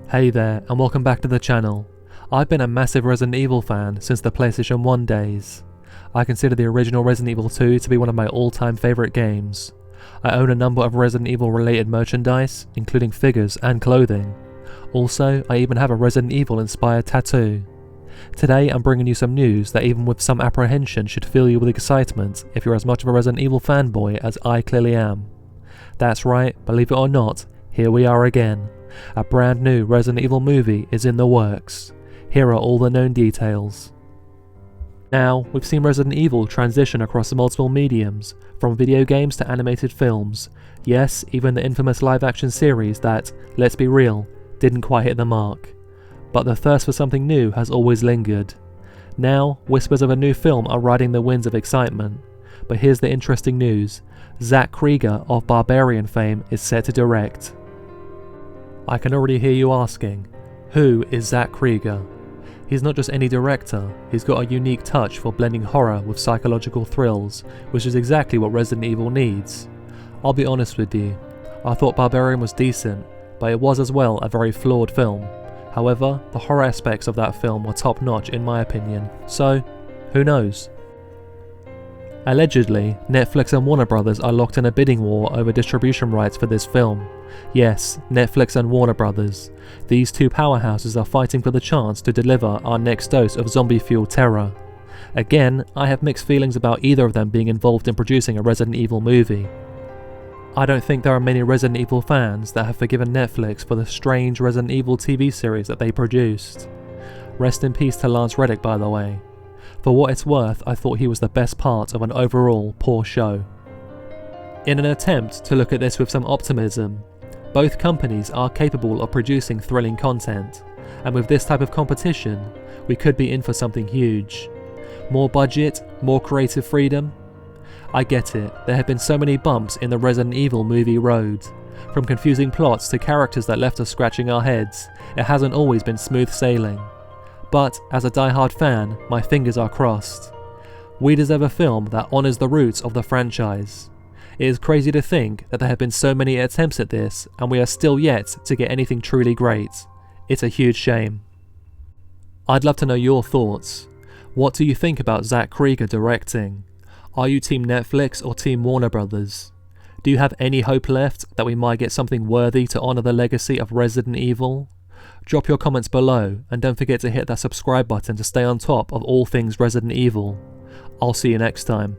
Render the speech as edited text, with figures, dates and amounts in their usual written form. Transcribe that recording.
Hey there, and welcome back to the channel. I've been a massive Resident Evil fan since the PlayStation 1 days. I consider the original Resident Evil 2 to be one of my all-time favourite games. I own a number of Resident Evil related merchandise, including figures and clothing. Also, I even have a Resident Evil inspired tattoo. Today I'm bringing you some news that even with some apprehension should fill you with excitement if you're as much of a Resident Evil fanboy as I clearly am. That's right, believe it or not, here we are again. A brand new Resident Evil movie is in the works. Here are all the known details. Now, we've seen Resident Evil transition across multiple mediums, from video games to animated films. Yes, even the infamous live-action series that, let's be real, didn't quite hit the mark. But the thirst for something new has always lingered. Now, whispers of a new film are riding the winds of excitement. But here's the interesting news. Zach Krieger of Barbarian fame is set to direct. I can already hear you asking, who is Zach Krieger? He's not just any director, he's got a unique touch for blending horror with psychological thrills, which is exactly what Resident Evil needs. I'll be honest with you, I thought Barbarian was decent, but it was as well a very flawed film. However, the horror aspects of that film were top notch in my opinion, so who knows? Allegedly, Netflix and Warner Brothers are locked in a bidding war over distribution rights for this film. Yes, Netflix and Warner Brothers. These two powerhouses are fighting for the chance to deliver our next dose of zombie-fueled terror. Again, I have mixed feelings about either of them being involved in producing a Resident Evil movie. I don't think there are many Resident Evil fans that have forgiven Netflix for the strange Resident Evil TV series that they produced. Rest in peace to Lance Reddick, by the way. For what it's worth, I thought he was the best part of an overall poor show. In an attempt to look at this with some optimism, both companies are capable of producing thrilling content, and with this type of competition, we could be in for something huge. More budget, more creative freedom? I get it, there have been so many bumps in the Resident Evil movie road. From confusing plots to characters that left us scratching our heads, it hasn't always been smooth sailing. But, as a die-hard fan, my fingers are crossed. We deserve a film that honours the roots of the franchise. It is crazy to think that there have been so many attempts at this, and we are still yet to get anything truly great. It's a huge shame. I'd love to know your thoughts. What do you think about Zach Krieger directing? Are you Team Netflix or Team Warner Brothers? Do you have any hope left that we might get something worthy to honour the legacy of Resident Evil? Drop your comments below, and don't forget to hit that subscribe button to stay on top of all things Resident Evil. I'll see you next time.